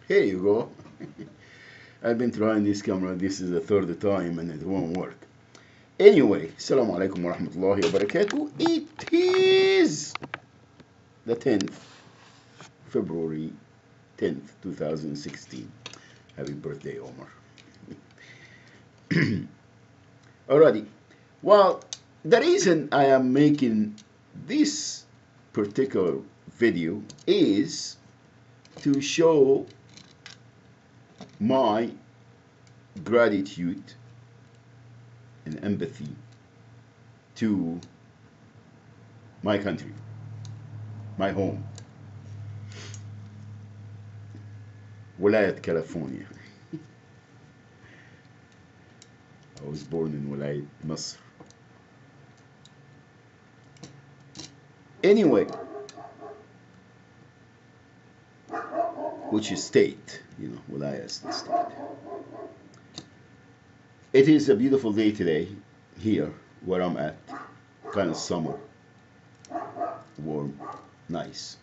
Here you go. I've been trying this camera. This is the third time and it won't work. Anyway, Assalamu alaikum wa rahmatullahi wa barakatuh. It is the 10th, February 10th, 2016. Happy birthday, Omar. Alrighty. Well, the reason I am making this particular video is to show my gratitude and empathy to my country, my home, Wilayat, California. I was born in Wilayat, Masr. Anyway, which is state, Wilayat is the state. It is a beautiful day today here where I'm at. Kind of summer, warm, nice,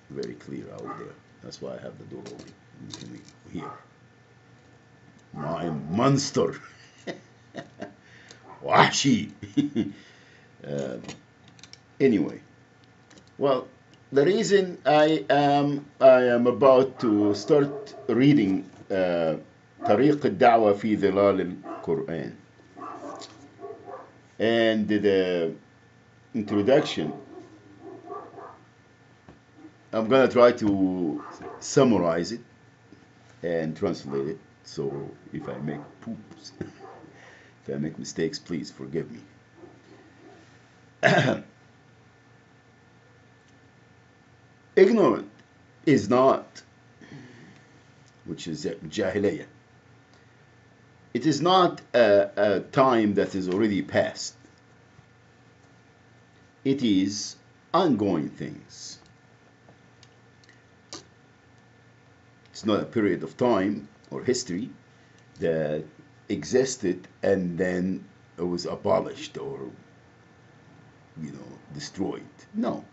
very clear out there. That's why I have the door open. You can hear my monster. Washi. Anyway, well, the reason I am about to start reading طريق الدعوة في ظلال القرآن, and the introduction, I'm gonna try to summarize it and translate it. So if I make poops, if I make mistakes, please forgive me. Ignorant is not, which is jahiliyyah. It is not a time that is already past. It is ongoing things. It's not a period of time or history that existed and then it was abolished or, destroyed. No,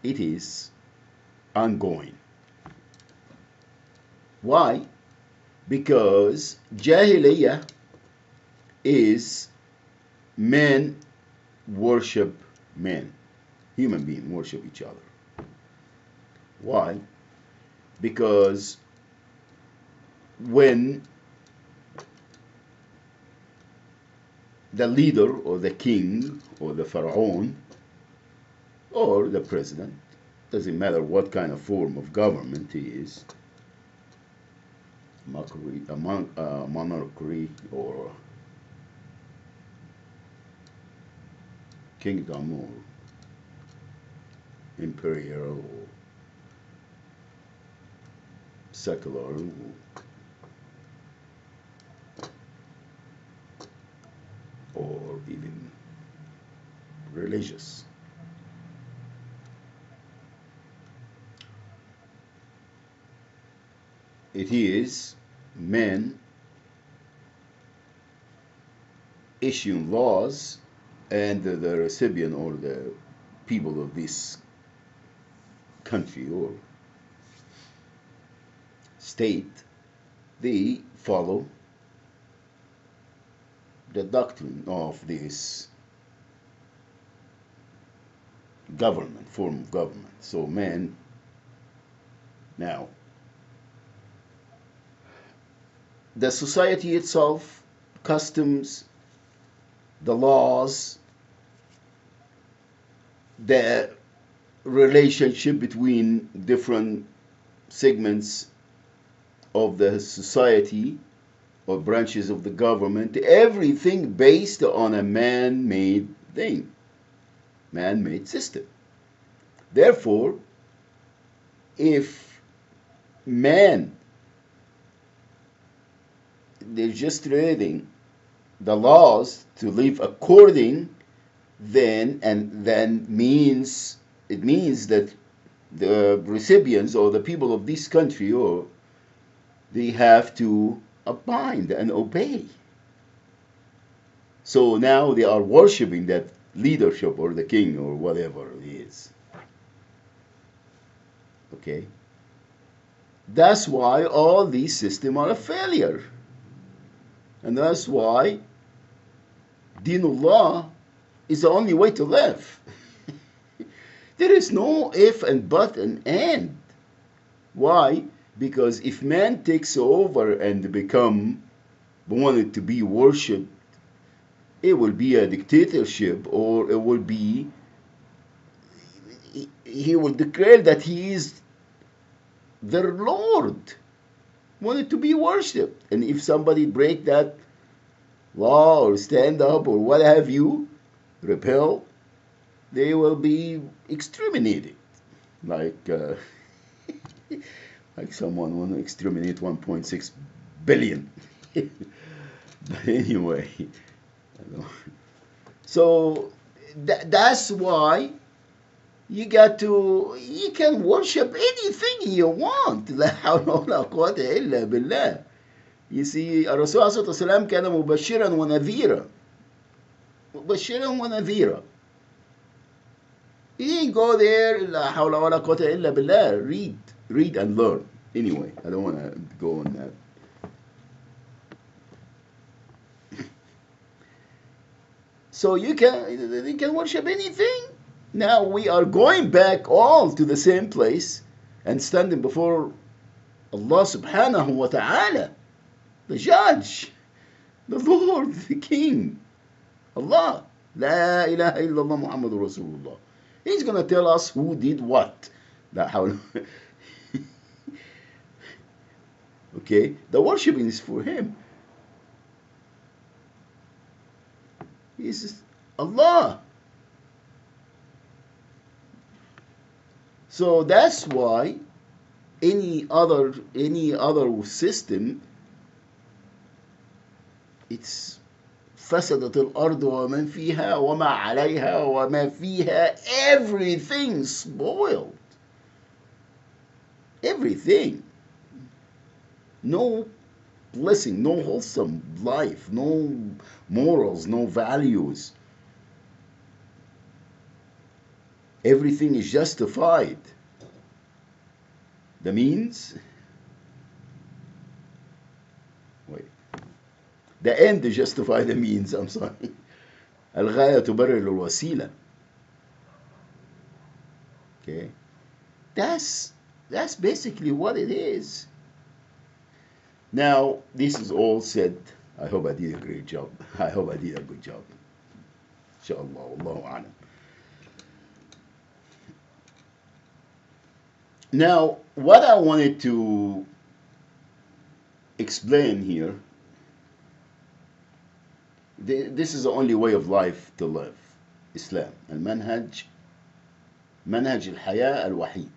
it is ongoing. Why? Because Jahiliyyah is men worship men. Human beings worship each other. Why? Because when the leader or the king or the pharaoh or the president, doesn't matter what kind of form of government he is, monarchy or kingdom or imperial or secular or even religious. It is men issuing laws, and the recipient or the people of this country or state, they follow the doctrine of this government, form of government. So man, now, the society itself, customs, the laws, the relationship between different segments of the society or branches of the government, everything based on a man-made thing, man-made system. Therefore, if man, they're just reading the laws to live according, then means it means that the recipients or the people of this country or they have to abide and obey. So now they are worshiping that leadership or the king or whatever it is. Okay? That's why all these systems are a failure. And that's why Dinullah is the only way to live. There is no if and but and. Why? Because if man takes over and become wanted to be worshipped, it will be a dictatorship, or it will be, he will declare that he is their Lord, wanted to be worshipped. And if somebody break that law or stand up or what have you, repel, they will be exterminated. Like like someone want to exterminate 1.6 billion. But anyway, so that's why you can worship anything you want. لا حول ولا قوة إلا بالله. You see, الرسول عليه الصلاة والسلام كان مبشرا ونذيرا. مبشرا ونذيرا. You didn't go there, لا حول ولا قوة إلا بالله. Read and learn. Anyway, I don't want to go on that. So you can worship anything. Now we are going back all to the same place and standing before Allah subhanahu wa ta'ala, the judge, the Lord, the King, Allah. La ilaha illallah Muhammadur Rasulullah. He's going to tell us who did what. Okay, the worshiping is for him. He's Allah. So that's why any other system, it's فسدت الأرض ومن فيها وما عليها وما فيها, everything spoiled. Everything. No blessing, no wholesome life, no morals, no values. Everything is justified. The means, the end justify the means. I'm sorry. الغاية تبرر الوسيلة. Okay, that's basically what it is. Now, this is all said. I hope I did a great job. I hope I did a good job. Inshallah, Allahu a'lam. Now, what I wanted to explain here, this is the only way of life to live. Islam. المنهج منهج الحياة الوحيد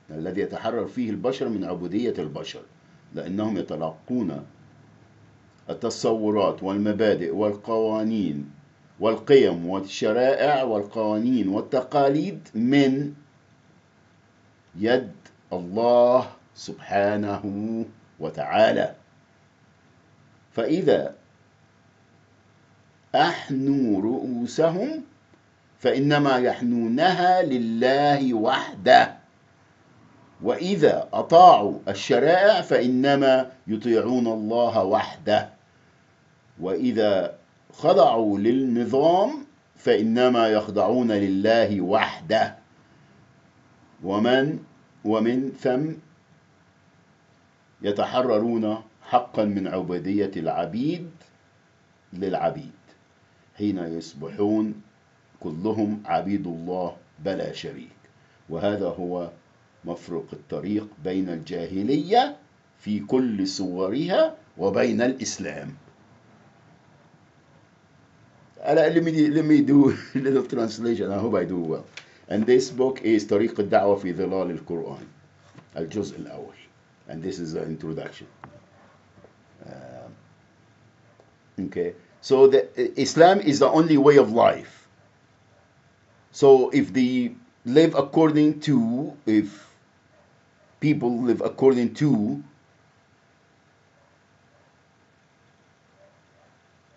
الذي يتحرر فيه البشر من عبودية البشر، لأنهم يتلقون التصورات والمبادئ والقوانين والقيم والشرائع والقوانين والتقاليد من يد الله سبحانه وتعالى. فإذا أحنوا رؤوسهم فإنما يحنونها لله وحده، وإذا أطاعوا الشرائع فإنما يطيعون الله وحده، وإذا خضعوا للنظام فإنما يخضعون لله وحده، ومن ثم يتحررون حقا من عبودية العبيد للعبيد حين يصبحون كلهم عبيد الله بلا شريك. وهذا هو مفرق الطريق بين الجاهلية في كل صورها وبين الإسلام. Let me do a little translation. I hope I do well. And this book is طريق الدعوة في ظلال القرآن, الجزء الأول. And this is the introduction. Okay. So Islam is the only way of life. So if people live according to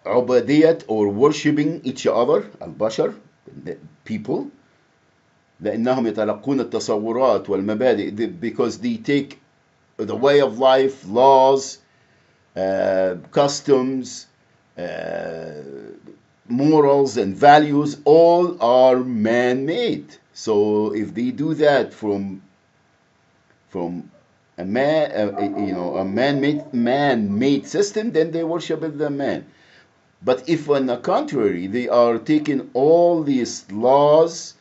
عبادية or worshipping each other, البشر, the people, لأنهم يتلقون التصورات والمبادئ, because they take the way of life, laws, customs, uh, morals, and values, all are man-made. So if they do that from a man, a man-made system, then they worship the man. But if on the contrary, they are taking all these laws,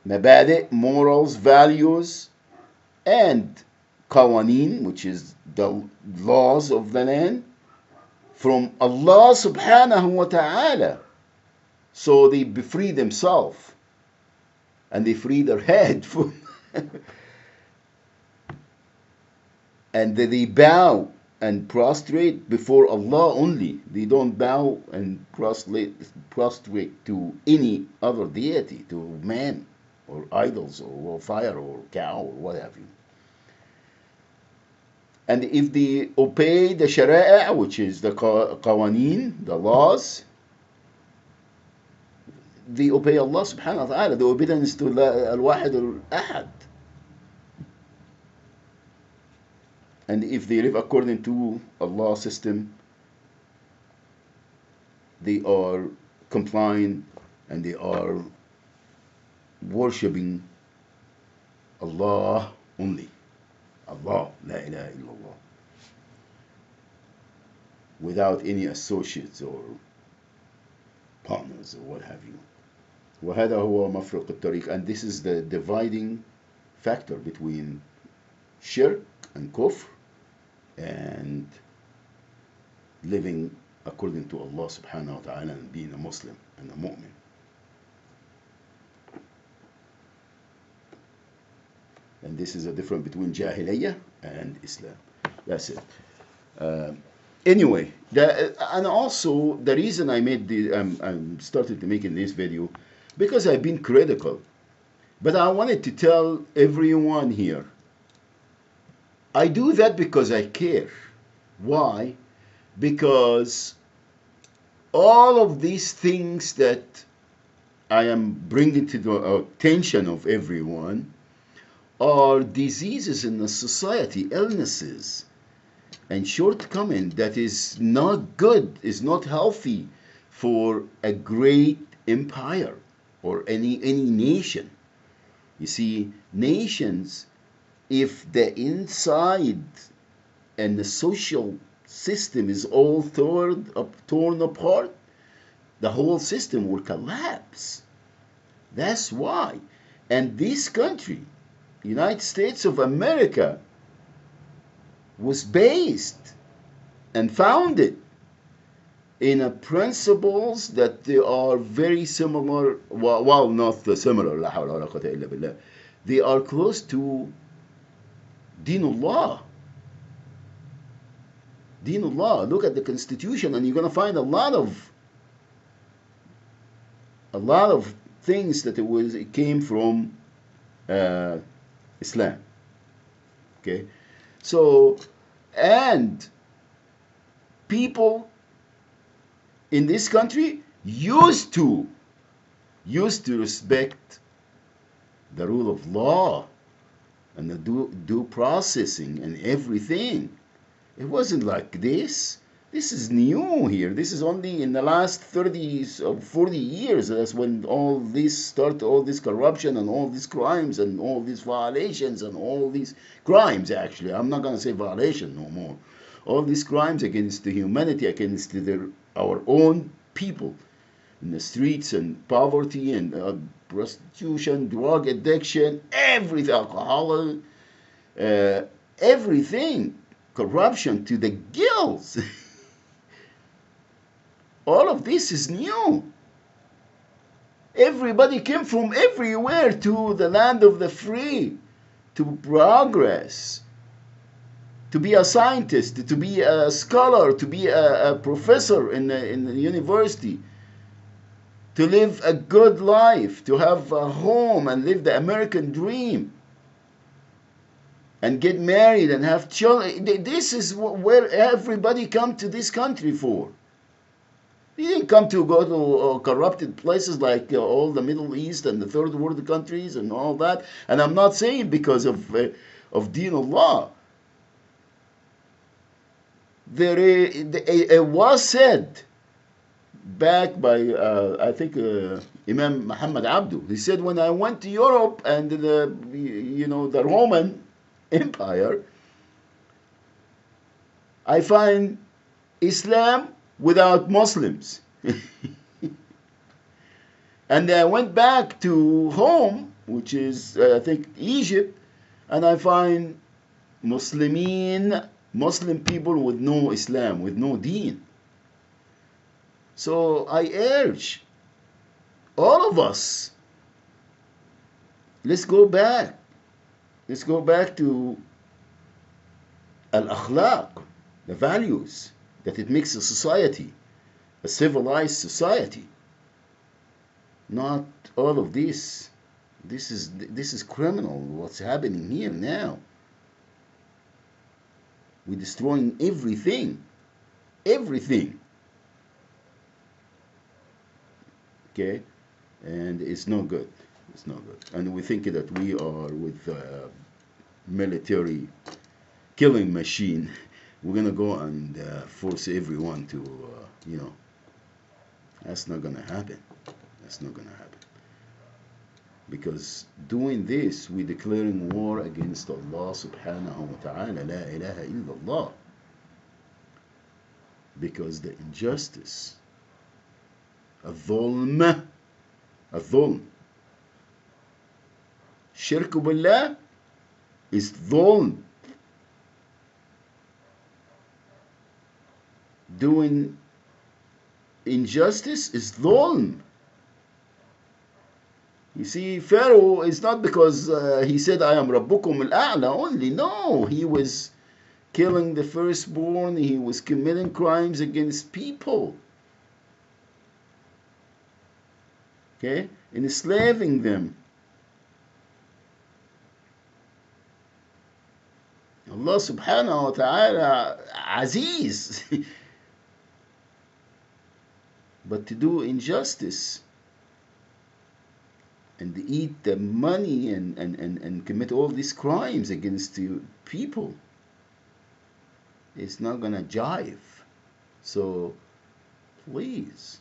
mabadi, morals, values, and qawaneen, which is the laws of the land, from Allah subhanahu wa ta'ala. So they free themselves and they free their head. And they bow and prostrate before Allah only. They don't bow and prostrate to any other deity, to man or idols or fire or cow or what have you. And if they obey the shari'a, which is the qawaneen, the laws, they obey Allah subhanahu wa ta'ala, the obedience to al-wahid al-ahad. And if they live according to Allah's system, they are complying and they are worshipping Allah only. Allah, la ilaha illallah. Without any associates or partners or what have you. وهذا هو مفرق الطريق. And this is the dividing factor between shirk and kufr and living according to Allah subhanahu wa ta'ala and being a Muslim and a mu'min. And this is a difference between Jahiliyyah and Islam. That's it. Anyway, and also the reason I made I'm started to making this video because I've been critical, but I wanted to tell everyone here, I do that because I care. Why? Because all of these things that I am bringing to the attention of everyone are diseases in the society, illnesses and shortcomings that is not good, is not healthy for a great empire or any nation. You see, nations, if the inside and the social system is all torn apart, the whole system will collapse. That's why. And this country, United States of America, was based and founded in a principles that they are very similar, well, not similar, la hawla wa la quwwata illa billah. They are close to Dinullah. Dinullah. Look at the constitution and you're going to find a lot of things that it came from Islam. Okay? So, and people in this country used to respect the rule of law and the due processing and everything. It wasn't like this. This is new here. This is only in the last 30 or 40 years. That's when all this started, all this corruption and all these crimes and all these violations and all these crimes, actually. I'm not going to say violation no more. All these crimes against the humanity, against our own people in the streets, and poverty and prostitution, drug addiction, everything, alcohol, everything, corruption to the gills. All of this is new. Everybody came from everywhere to the land of the free to progress, to be a scientist, to be a scholar, to be a professor in the university, to live a good life, to have a home and live the American dream, and get married and have children. This is where everybody come to this country for. They didn't come to go to corrupted places like all the Middle East and the third world countries and all that. And I'm not saying because of of Deen Allah. It was said back by I think Imam Muhammad Abdu. He said, when I went to Europe and the Roman Empire, I find Islam without Muslims. And I went back to home, which is I think Egypt, and I find Muslim people with no Islam, with no Deen. So I urge all of us, let's go back. Let's go back to al-akhlaq, the values that it makes a society, a civilized society. Not all of this. This is criminal, what's happening here now. We're destroying everything. Everything. Okay? And it's no good. It's no good. And we think that we are with a military killing machine. We're going to go and force everyone to, that's not going to happen. That's not going to happen. Because doing this, we're declaring war against Allah subhanahu wa ta'ala, la ilaha illallah. Because the injustice, الظلم, shirk billah is dhulm. Doing injustice is dhulm. You see, Pharaoh is not because he said, I am Rabbukum al-A'la only. No, he was killing the firstborn. He was committing crimes against people. Okay? Enslaving them. Allah subhanahu wa ta'ala, Aziz. But to do injustice and eat the money and commit all these crimes against people, it's not gonna jive. So please.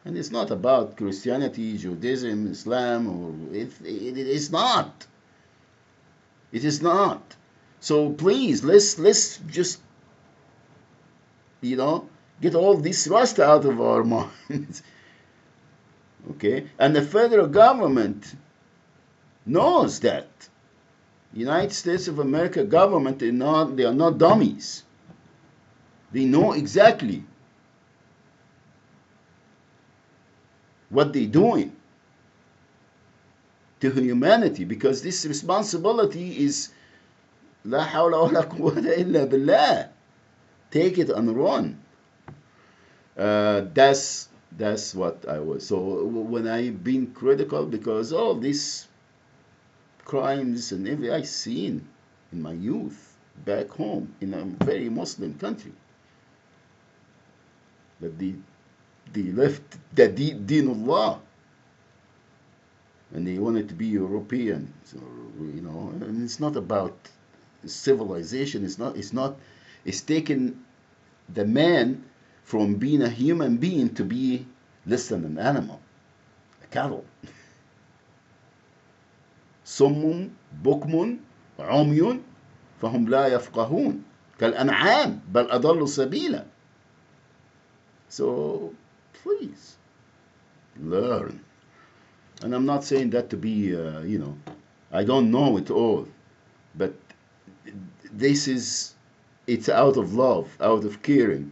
And it's not about Christianity, Judaism, Islam, or it is not. It is not. So please, let's just get all this rust out of our minds. Okay? And the federal government knows that. United States of America government, they are not dummies. They know exactly what they're doing to humanity, because this responsibility is la hawla wa la quwwata illa billah. Take it and run. That's what I was. So when I've been critical, because all these crimes and everything I've seen in my youth back home in a very Muslim country, that they left the Deen Allah and they wanted to be European. So, and it's not about civilization. It's taken the man from being a human being to be less than an animal, a cattle. صم بكم عمي فهم لا يفقهون كالأنعام بل أضل سبيلا. So please learn. And I'm not saying that to be, I don't know it all, but it's out of love, out of caring.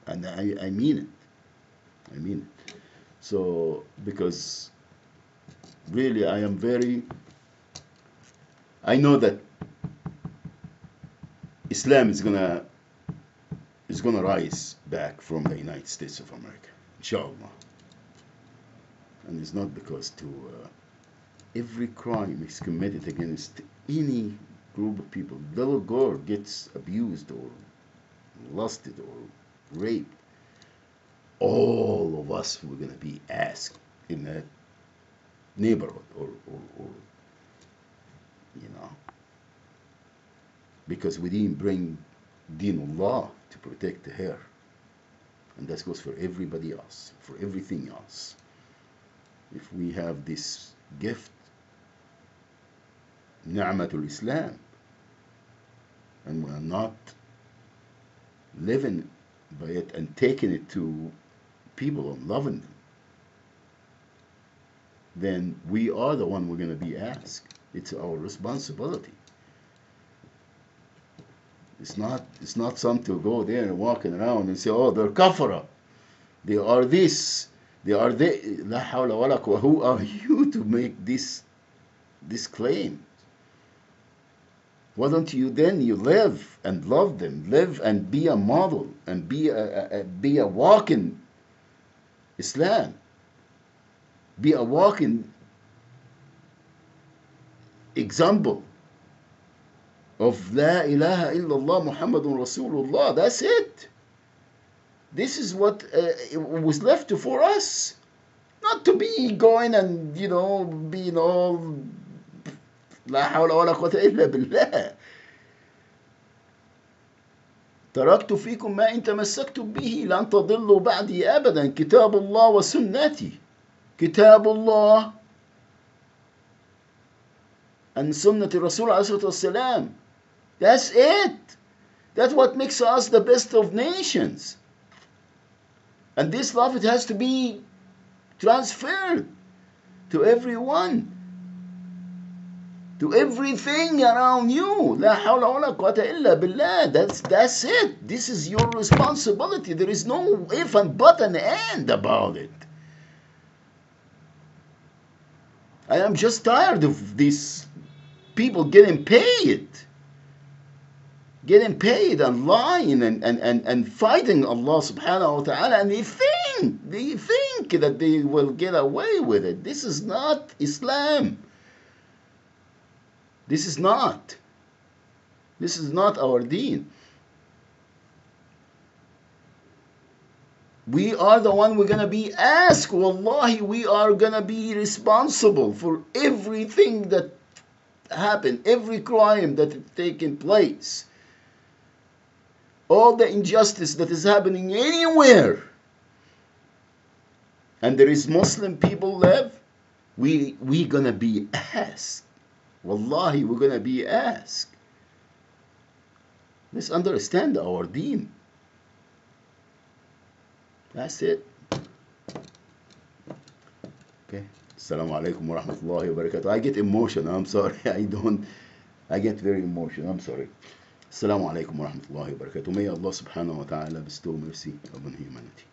And I mean it. I mean it. So, because really I know that Islam is gonna rise back from the United States of America, inshallah. And it's not because every crime is committed against any group of people. Little girl gets abused or lusted or raped. All of us were gonna be asked in that neighborhood, or you know, because we didn't bring Dinullah to protect her. And that goes for everybody else, for everything else. If we have this gift, Ni'matul Islam, and we are not living by it and taking it to people and loving them, then we are the one we're going to be asked. It's our responsibility. It's not something to go there and walking around and say, oh, they're kafara, they are this, they are that. La hawla wa la quwwata. Who are you to make this claim? Why don't you then live and love them, live and be a model and be a walking Islam, be a walking example of La ilaha illallah Muhammadun Rasulullah. That's it. This is what was left for us. Not to be going and, being all لا حول ولا قوة إلا بالله. تركت فيكم ما إن تمسكتم به لن تضلوا بعدي أبدا. كتاب الله وسنتي. كتاب الله and سنة الرسول عليه الصلاة والسلام. That's it. That's what makes us the best of nations. And this love, it has to be transferred to everyone, to everything around you. La hawla wa la quwwata illa billah. That's it. This is your responsibility. There is no if and but and and about it. I am just tired of these people getting paid and lying and fighting Allah subhanahu wa ta'ala, and they think that they will get away with it. This is not Islam. This is not our deen. We are the one we're going to be asked. Wallahi, we are going to be responsible for everything that happened, every crime that has taken place, all the injustice that is happening anywhere. And there is Muslim people live, we going to be asked. Wallahi, we're going to be asked. Let's understand our deen. That's it. Okay. Assalamu alaikum wa rahmatullahi wa barakatuh. I get emotional. I'm sorry. I get very emotional. I'm sorry. Assalamu alaikum wa rahmatullahi wa barakatuh. May Allah subhanahu wa ta'ala bestow mercy upon humanity.